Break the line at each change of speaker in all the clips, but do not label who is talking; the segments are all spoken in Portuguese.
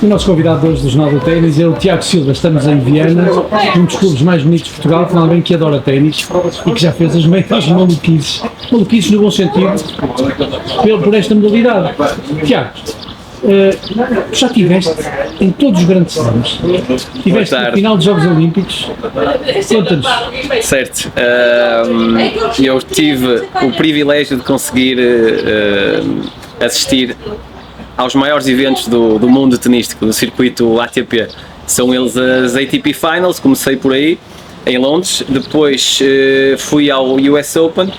O nosso convidado hoje do Jornal do Ténis é o Tiago Silva. Estamos em Viena, um dos clubes mais bonitos de Portugal, com alguém que adora ténis e que já fez as maiores maluquices no bom sentido, por esta modalidade. Tiago, já estiveste em todos os grandes slams, estiveste no final dos Jogos Olímpicos, conta-nos.
Certo, eu tive o privilégio de conseguir assistir aos maiores eventos do mundo tenístico, do circuito ATP. São eles as ATP Finals, comecei por aí, em Londres, depois fui ao US Open,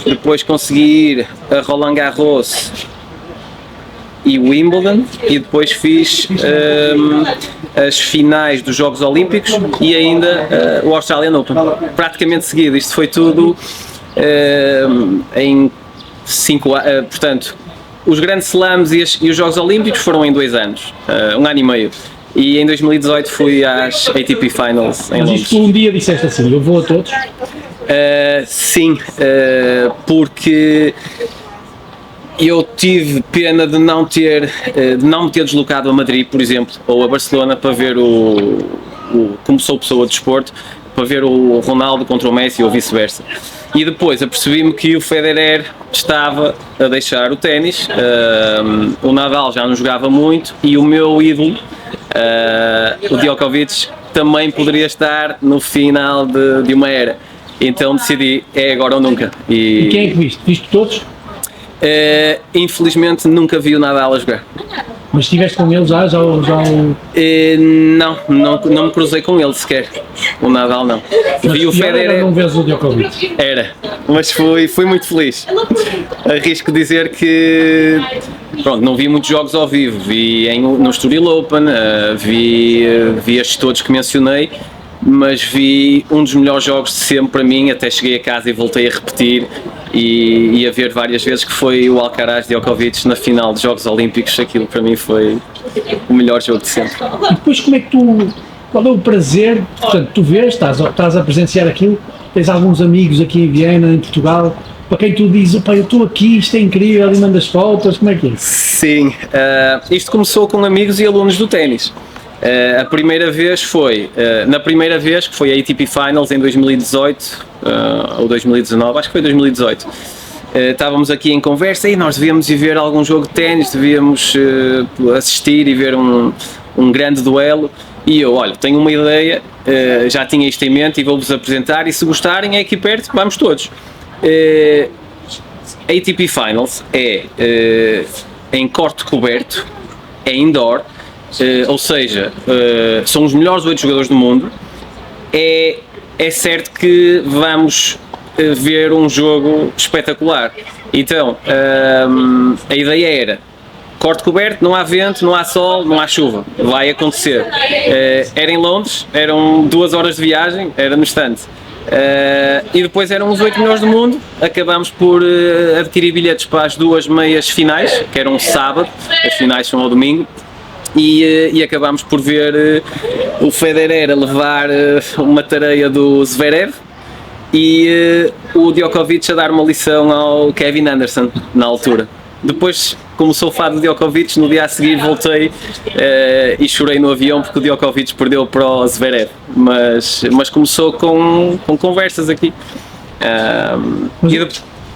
depois consegui ir a Roland Garros e Wimbledon, e depois fiz as finais dos Jogos Olímpicos e ainda o Australian Open, praticamente seguido. Isto foi tudo em 5 anos, portanto, os grandes slams e os Jogos Olímpicos foram em 2 anos, 1 ano e meio. E em 2018 fui às ATP Finals em Londres.
Mas isto um dia disseste assim, eu vou a todos?
Sim, porque eu tive pena de não me ter deslocado a Madrid, por exemplo, ou a Barcelona para ver como sou pessoa de desporto, para ver o Ronaldo contra o Messi ou vice-versa. E depois apercebi-me que o Federer estava a deixar o ténis, o Nadal já não jogava muito e o meu ídolo, o Djokovic, também poderia estar no final de uma era. Então decidi, é agora ou nunca.
E quem é que viste? Viste todos?
Infelizmente nunca vi o Nadal a jogar.
Mas estiveste com ele já?
Não me cruzei com ele sequer. O Nadal não.
Mas
vi o Federer.
Não vês o Djokovic?
Era, mas fui muito feliz. Arrisco dizer que pronto, não vi muitos jogos ao vivo. Vi no Estoril Open, vi estes todos que mencionei, mas vi um dos melhores jogos de sempre para mim. Até cheguei a casa e voltei a repetir e a ver várias vezes, que foi o Alcaraz Djokovic na final dos Jogos Olímpicos. Aquilo para mim foi o melhor jogo de sempre.
E depois qual é o prazer, portanto, tu vês, estás a presenciar aquilo, tens alguns amigos aqui em Viena, em Portugal, para quem tu dizes, opa, eu estou aqui, isto é incrível, e mandas fotos, como é que é?
Sim, isto começou com amigos e alunos do ténis. A primeira vez foi, na primeira vez, que foi a ATP Finals em 2018, ou 2019, acho que foi 2018, estávamos aqui em conversa e nós devíamos ir ver algum jogo de ténis, devíamos assistir e ver um grande duelo. E eu, olha, tenho uma ideia, já tinha isto em mente e vou-vos apresentar, e se gostarem é aqui perto, vamos todos. A ATP Finals é em corte coberto, é indoor, ou seja, são os melhores 8 jogadores do mundo. É certo que vamos ver um jogo espetacular. Então, a ideia era corte coberto, não há vento, não há sol, não há chuva, vai acontecer. Era em Londres, eram 2 horas de viagem, era no instante. E depois eram os 8 melhores do mundo. Acabámos por adquirir bilhetes para as 2 meias finais, que eram sábado, as finais são ao domingo. E acabámos por ver o Federer a levar uma tareia do Zverev e o Djokovic a dar uma lição ao Kevin Anderson na altura. Depois, como sou fã do Djokovic, no dia a seguir voltei e chorei no avião porque o Djokovic perdeu para o Zverev, mas começou com conversas aqui.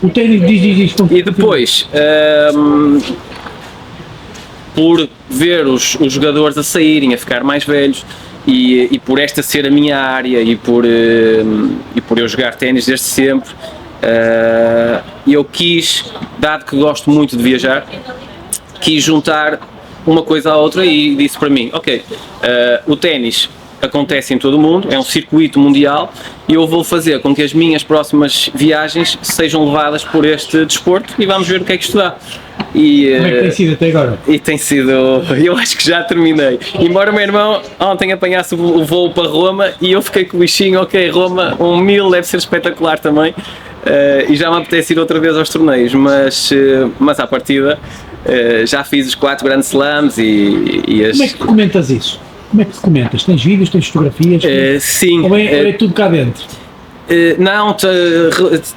O ténis diz
e depois, por ver os jogadores a saírem, a ficar mais velhos, e por esta ser a minha área e por eu jogar ténis desde sempre, eu quis, dado que gosto muito de viajar, quis juntar uma coisa à outra e disse para mim, ok, o ténis acontece em todo o mundo, é um circuito mundial e eu vou fazer com que as minhas próximas viagens sejam levadas por este desporto e vamos ver o que é que isto dá.
Como é que tem sido até agora?
E tem sido, eu acho que já terminei. Embora o meu irmão ontem apanhasse o voo para Roma e eu fiquei com o bichinho, ok, Roma, 1000 deve ser espetacular também. E já me apetece ir outra vez aos torneios, mas à partida já fiz os 4 Grand Slams e as...
Como é que comentas isso? Como é que comentas? Tens vídeos, tens fotografias?
Sim.
Ou é tudo cá dentro?
Não,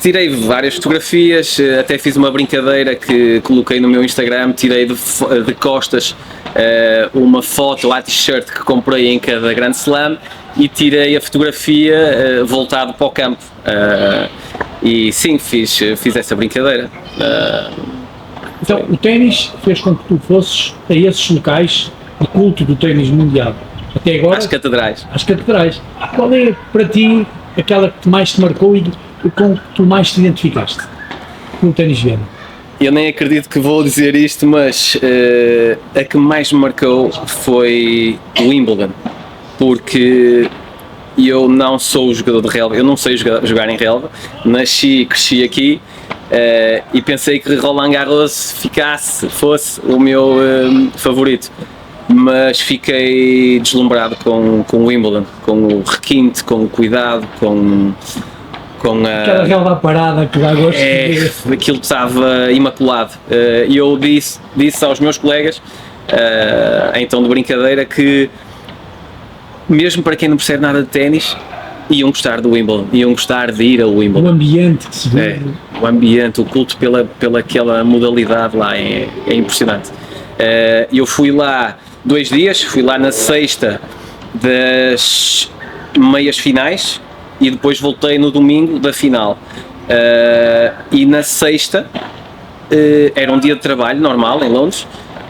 tirei várias fotografias, até fiz uma brincadeira que coloquei no meu Instagram, tirei de costas uma foto à t-shirt que comprei em cada Grand Slam e tirei a fotografia voltado para o campo. E sim, fiz essa brincadeira.
Então, o ténis fez com que tu fosses a esses locais de culto do ténis mundial. Até agora,
Às catedrais.
às catedrais. Qual é para ti aquela que mais te marcou e com que tu mais te identificaste no ténis viano?
Eu nem acredito que vou dizer isto, mas a que mais me marcou foi o Wimbledon, porque eu não sou jogador de relva, eu não sei jogar em relva, nasci e cresci aqui e pensei que Roland Garros fosse o meu favorito, mas fiquei deslumbrado com o Wimbledon, com o requinte, com o cuidado, com
Aquela relva parada que dá gosto de ver.
aquilo estava imaculado. E eu disse aos meus colegas, em tom de brincadeira, que mesmo para quem não percebe nada de ténis, iam gostar do Wimbledon, iam gostar de ir ao
O
Wimbledon.
ambiente que se vê.
O ambiente, o culto pela aquela modalidade lá é impressionante. Eu fui lá 2 dias, fui lá na sexta das meias finais e depois voltei no domingo da final. E na sexta era um dia de trabalho normal em Londres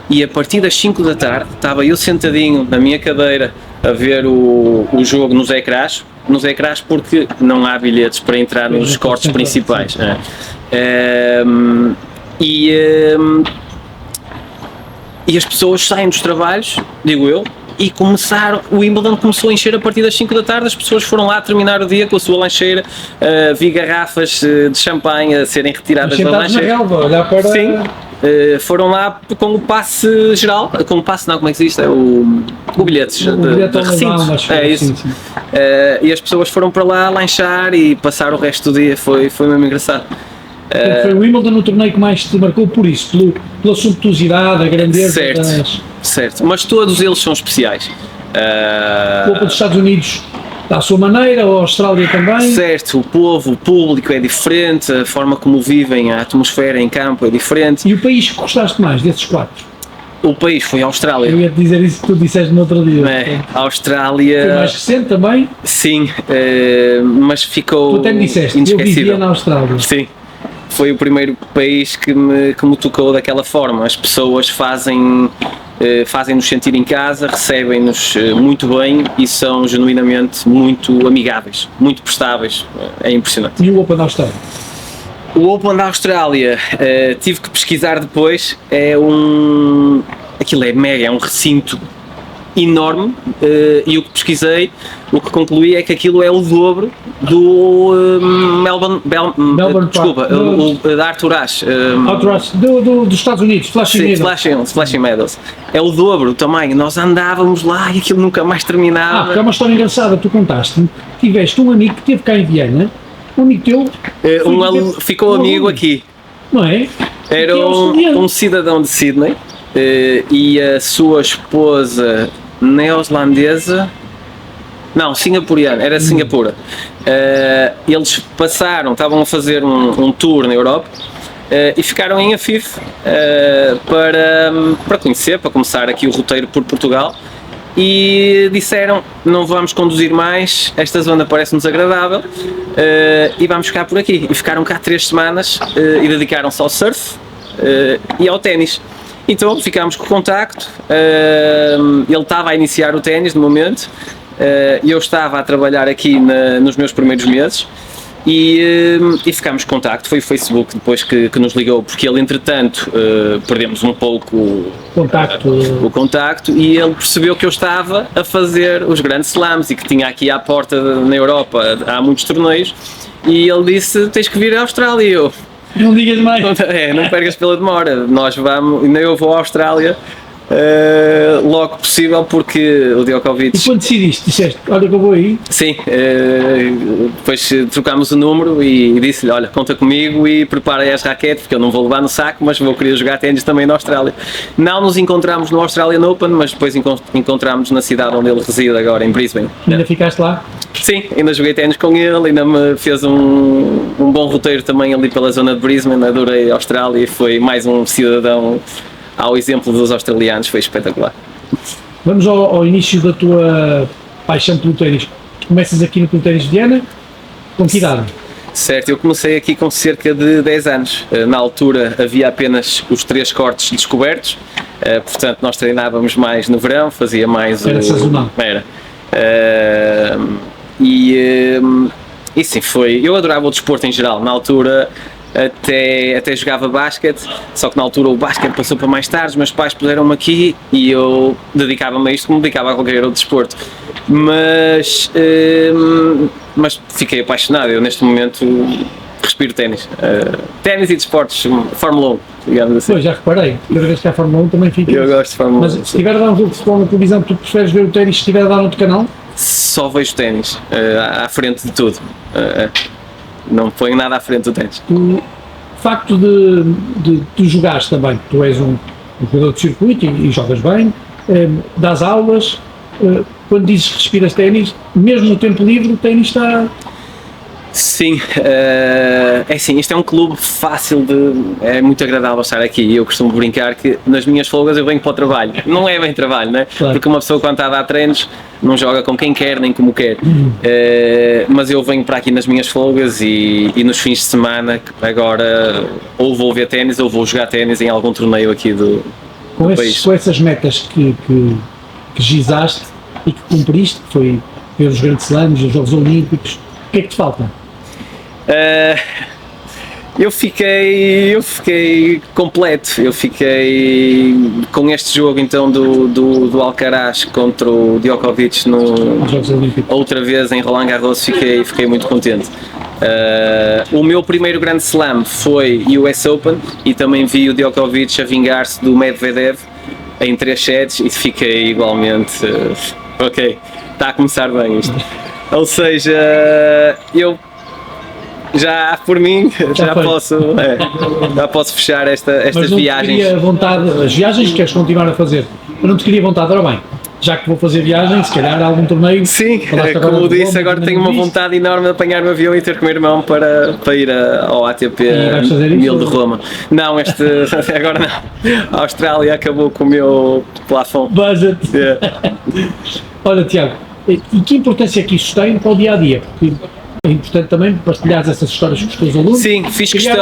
e a partir das 5 da tarde estava eu sentadinho na minha cadeira a ver o jogo nos ecrãs porque não há bilhetes para entrar nos cortes principais. E as pessoas saem dos trabalhos, digo eu, e o Wimbledon começou a encher a partir das 5 da tarde, as pessoas foram lá terminar o dia com a sua lancheira, vi garrafas de champanhe a serem retiradas da lancheira.
Na relva, olhar para...
Sim, foram lá com o passe geral, com o passe não, como é que se diz? É o bilhete de recinto. É isso.
Sim.
E as pessoas foram para lá lanchar e passar o resto do dia, foi mesmo engraçado.
Portanto, foi o Wimbledon no torneio que mais te marcou por isso, pela suntuosidade, a grandeza
Certo, mas todos eles são especiais.
O Open dos Estados Unidos à sua maneira, a Austrália também.
Certo, o povo, o público é diferente, a forma como vivem, a atmosfera em campo é diferente.
E o país que gostaste mais desses 4?
O país foi a Austrália.
Eu ia te dizer isso que tu disseste no outro dia.
A Austrália...
Foi mais recente também?
Sim, mas ficou
Tu até me disseste, eu vivia na Austrália.
Sim. Foi o primeiro país que me tocou daquela forma. As pessoas fazem-nos sentir em casa, recebem-nos muito bem e são genuinamente muito amigáveis, muito prestáveis. É impressionante.
E o Open da Austrália?
O Open da Austrália, tive que pesquisar depois, aquilo é mega, é um recinto enorme e o que pesquisei, o que concluí é que aquilo é o dobro do da Arthur Ashe.
Dos Estados Unidos,
Flushing Meadows. É o dobro o tamanho. Nós andávamos lá e aquilo nunca mais terminava.
Porque é uma história engraçada, tu contaste-me, tiveste um amigo que esteve cá em Viena, um amigo teu
ficou amigo aqui.
Não é?
Era um cidadão de Sydney e a sua esposa neozelandesa, não, singapuriana, era Singapura. Eles estavam a fazer um tour na Europa e ficaram em Afif para conhecer, para começar aqui o roteiro por Portugal. E disseram, não vamos conduzir mais, esta zona parece-nos agradável e vamos ficar por aqui. E ficaram cá 3 semanas e dedicaram-se ao surf e ao ténis. Então ficámos com o contacto, ele estava a iniciar o ténis no momento, eu estava a trabalhar aqui nos meus primeiros meses e ficámos com contacto. Foi o Facebook depois que nos ligou, porque ele entretanto perdemos um pouco o contacto e ele percebeu que eu estava a fazer os grandes slams e que tinha aqui à porta na Europa há muitos torneios e ele disse, tens que vir à Austrália. E eu,
não digas mais.
Não percas pela demora, nós vamos, ainda eu vou à Austrália logo possível porque o Djokovic...
E quando decidiste, disseste, olha que eu vou aí?
Sim, depois trocámos o número e disse-lhe, olha, conta comigo e prepara aí as raquetes porque eu não vou levar no saco, mas vou querer jogar ténis também na Austrália. Não nos encontramos no Australian Open, mas depois encontramos na cidade onde ele reside agora, em Brisbane.
Ainda ficaste lá?
Sim, ainda joguei ténis com ele, ainda me fez um bom roteiro também ali pela zona de Brisbane, adorei a Austrália e foi mais um cidadão ao exemplo dos australianos, foi espetacular.
Vamos ao início da tua paixão pelo ténis. Começas aqui no Clube Ténis de Viana, com que idade?
Certo, eu comecei aqui com cerca de 10 anos. Na altura havia apenas os 3 cortes descobertos, portanto nós treinávamos mais no verão, fazia mais...
Era sazonal.
Era. E sim, foi. Eu adorava o desporto em geral. Na altura até jogava basquete, só que na altura o basquete passou para mais tarde, os meus pais puseram-me aqui e eu dedicava-me a isto como dedicava a qualquer outro desporto. Mas fiquei apaixonado. Eu neste momento respiro ténis. Ténis e desportos, Fórmula 1, digamos assim.
Pois, já reparei, cada vez que há Fórmula 1 também fica.
Eu gosto de Fórmula 1.
Mas se estiver a dar um jogo de futebol na televisão, tu preferes ver o ténis se estiver a dar outro canal?
Só vejo ténis, à frente de tudo. Não ponho nada à frente do ténis.
O facto de tu jogares também, tu és um jogador de circuito e jogas bem, dás aulas, quando dizes que respiras ténis, mesmo no tempo livre o ténis está...
Sim, é assim, isto é um clube fácil é muito agradável estar aqui. Eu costumo brincar que nas minhas folgas eu venho para o trabalho. Não é bem trabalho, né?
Claro.
Porque uma pessoa quando está a dar treinos não joga com quem quer nem como quer. Mas eu venho para aqui nas minhas folgas e nos fins de semana agora ou vou ver ténis ou vou jogar ténis em algum torneio aqui do país.
Com essas metas que gizaste e que cumpriste, que foi ver os grandes slams, os Jogos Olímpicos, o que é que te falta?
Eu fiquei completo, eu fiquei com este jogo então do Alcaraz contra o Djokovic
Os Jogos Olímpicos.
outra vez em Roland Garros, fiquei muito contente. O meu primeiro grande slam foi US Open e também vi o Djokovic a vingar-se do Medvedev em 3 sets e fiquei igualmente, ok, está a começar bem isto. Ou seja, eu já por mim já posso fechar estas
Mas não
viagens.
Te queria vontade, as viagens que queres continuar a fazer, mas não te queria vontade, ora bem, já que vou fazer viagem, se calhar algum torneio.
Sim,
falaste agora
como
do
disse,
Londres,
agora
também
tenho uma
disse.
vontade enorme de apanhar um avião e ter com o meu irmão para ir ao ATP
E vais fazer
1000
isso?
de Roma. Não, agora não. A Austrália acabou com o meu plafond.
Budget.
Yeah.
Olha, Tiago, e que importância é que isso tem para o dia a dia? Porque é importante também partilhares essas histórias com os teus alunos.
Sim, fiz
Criar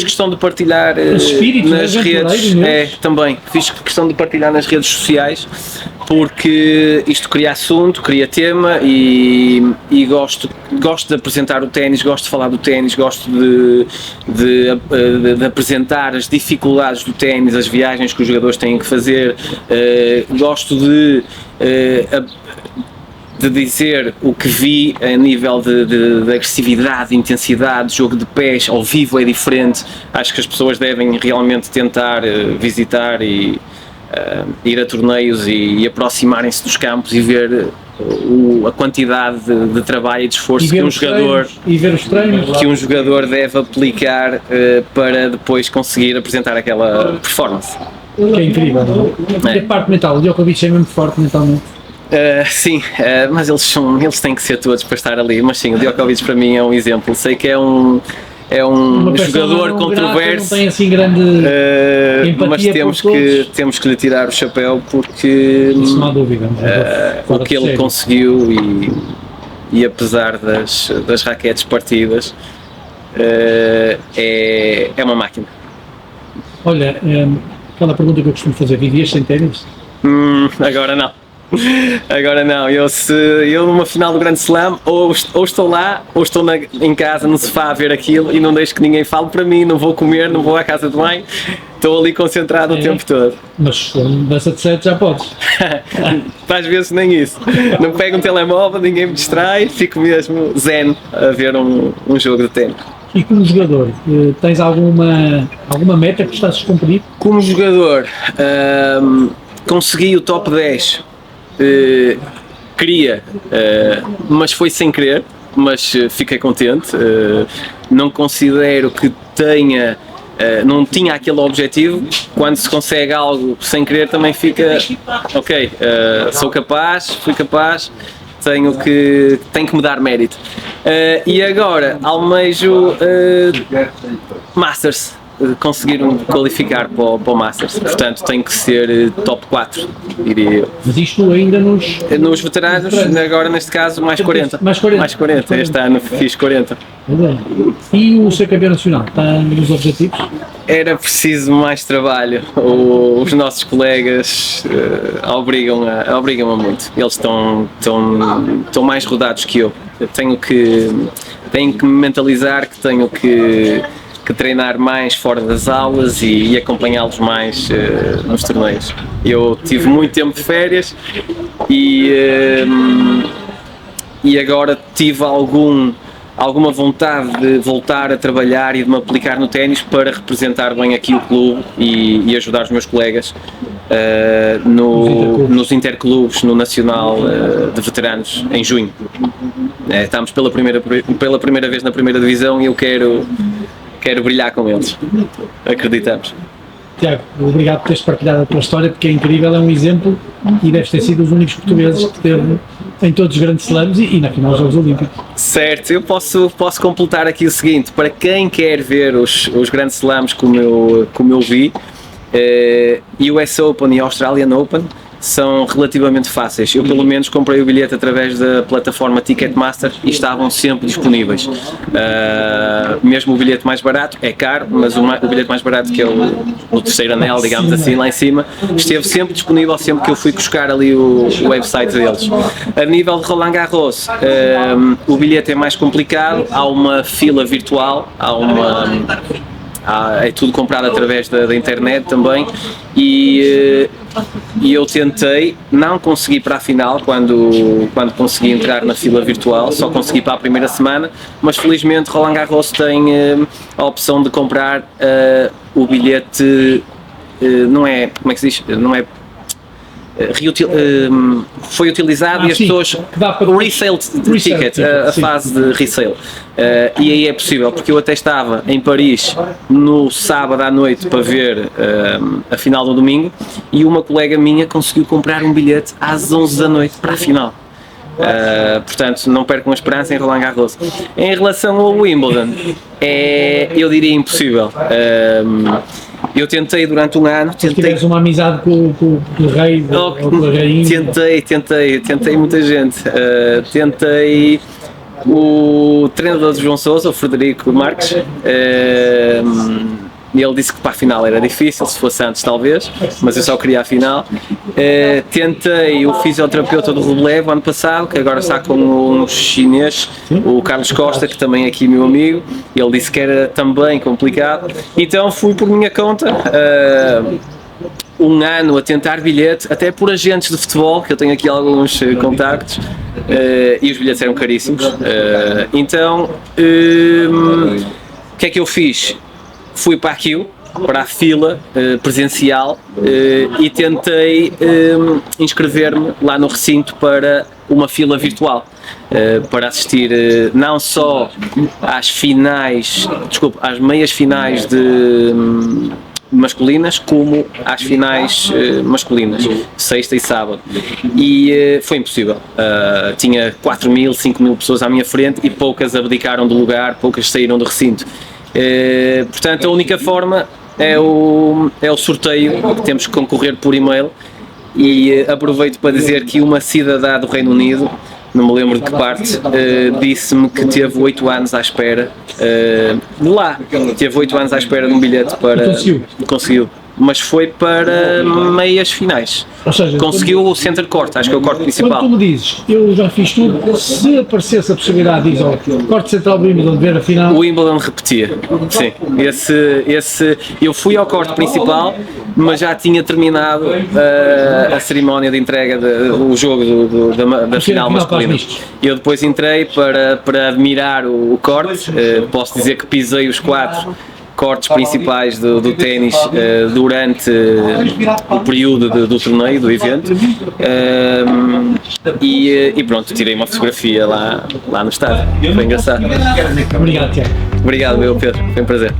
questão de partilhar
espírito,
nas
né,
redes.
aventureiro,
Também. Fiz questão de partilhar nas redes sociais porque isto cria assunto, cria tema e gosto de apresentar o ténis, gosto de falar do ténis, gosto de apresentar as dificuldades do ténis, as viagens que os jogadores têm que fazer, gosto de dizer o que vi a nível de agressividade, de intensidade, jogo de pés, ao vivo é diferente. Acho que as pessoas devem realmente tentar visitar e ir a torneios e aproximarem-se dos campos e ver a quantidade de trabalho e de esforço que um jogador deve aplicar para depois conseguir apresentar aquela performance.
Que é incrível. E a parte mental, o Djokovic é mesmo forte mentalmente.
Sim, mas eles têm que ser todos para estar ali, mas sim, o Djokovic para mim é um exemplo. Sei que é um jogador controverso,
não tem assim grande
mas temos que lhe tirar o chapéu porque
isso não há dúvida,
o que ele conseguiu e apesar das raquetes partidas é uma máquina.
Olha, aquela pergunta que eu costumo fazer, vivias sem ténis?
Agora não. Agora não, eu numa final do Grande Slam ou estou lá ou estou em casa no sofá a ver aquilo e não deixo que ninguém fale para mim, não vou comer, não vou à casa de banho, estou ali concentrado o tempo todo.
Mas dança de 7 já podes.
Às vezes nem isso, não pego um telemóvel, ninguém me distrai, fico mesmo zen a ver um jogo de ténis.
E como jogador, tens alguma meta que estás a cumprir?
Como jogador, consegui o top 10. Queria, mas foi sem querer, mas fiquei contente. Não considero que não tinha aquele objetivo. Quando se consegue algo sem querer também fica ok, sou capaz, fui capaz, tenho que me dar mérito. E agora almejo Masters, conseguir qualificar para o Masters, portanto tenho que ser top 4, diria eu.
Mas isto ainda
Nos veteranos, agora neste caso mais 40.
Mais 40.
Este ano fiz 40.
E o ser campeão nacional, está nos objetivos?
Era preciso mais trabalho, os nossos colegas obrigam-me muito, eles estão mais rodados que eu tenho que me mentalizar que tenho que treinar mais fora das aulas e acompanhá-los mais nos torneios. Eu tive muito tempo de férias e agora tive alguma vontade de voltar a trabalhar e de me aplicar no ténis para representar bem aqui o clube e ajudar os meus colegas nos interclubes, no Nacional de Veteranos, em junho. Estamos pela primeira vez na primeira divisão e eu quero brilhar com eles, acreditamos.
Tiago, obrigado por teres partilhado a tua história, porque é incrível, é um exemplo e deves ter sido os únicos portugueses que teve em todos os grandes slams e na final dos Jogos Olímpicos.
Certo, eu posso completar aqui o seguinte, para quem quer ver os grandes slams como eu vi, US Open e Australian Open são relativamente fáceis. Eu pelo menos comprei o bilhete através da plataforma Ticketmaster e estavam sempre disponíveis. Mesmo o bilhete mais barato é caro, mas o bilhete mais barato, que é o terceiro anel, digamos assim, lá em cima, esteve sempre disponível sempre que eu fui buscar ali o website deles. A nível de Roland Garros, o bilhete é mais complicado, há uma fila virtual, é tudo comprado através da internet também e eu tentei, não consegui para a final quando consegui entrar na fila virtual, só consegui para a primeira semana, mas felizmente Roland Garros tem a opção de comprar o bilhete, não é, como é que se diz, não é foi utilizado e as pessoas o resale ticket, a fase de resale, e aí é possível, porque eu até estava em Paris no sábado à noite para ver a final do domingo e uma colega minha conseguiu comprar um bilhete às 11 da noite para a final. Portanto, não percam a esperança em Roland Garros. Em relação ao Wimbledon, eu diria impossível. Eu tentei durante um ano.
Tiveste uma amizade com o rei ou com a rainha?
Tentei muita gente. Tentei o treinador de João Sousa, o Frederico Marques. Ele disse que para a final era difícil, se fosse antes talvez, mas eu só queria a final. Tentei o fisioterapeuta do Rublev ano passado, que agora está com um chinês, o Carlos Costa, que também é aqui meu amigo. Ele disse que era também complicado, então fui por minha conta. Um ano a tentar bilhete, até por agentes de futebol, que eu tenho aqui alguns contactos, e os bilhetes eram caríssimos. Então, o que é que eu fiz? Fui para a fila presencial e tentei inscrever-me lá no recinto para uma fila virtual, para assistir não só às meias finais de masculinas, como às finais masculinas, sexta e sábado, e foi impossível. Tinha 4.000, 5.000 pessoas à minha frente e poucas abdicaram do lugar, poucas saíram do recinto. Portanto, a única forma é o sorteio, que temos que concorrer por e-mail, e aproveito para dizer que uma cidadã do Reino Unido, não me lembro de que parte, disse-me que teve 8 anos à espera de lá, teve 8 anos à espera de um bilhete para... Conseguiu. Mas foi para meias finais.
Ou seja,
conseguiu o center court, acho que é o corte principal.
Quando tu me dizes, eu já fiz tudo, se aparecesse a possibilidade de corte central do Wimbledon, de ver a final...
O Wimbledon repetia, sim. Eu fui ao corte principal, mas já tinha terminado a cerimónia de entrega, o jogo da final masculina. Eu depois entrei para admirar o corte, posso dizer que pisei os 4 cortes principais do ténis durante o período do torneio, do evento, e pronto, tirei uma fotografia lá no estádio, foi engraçado.
Obrigado, Tiago.
Obrigado, meu Pedro, foi um prazer.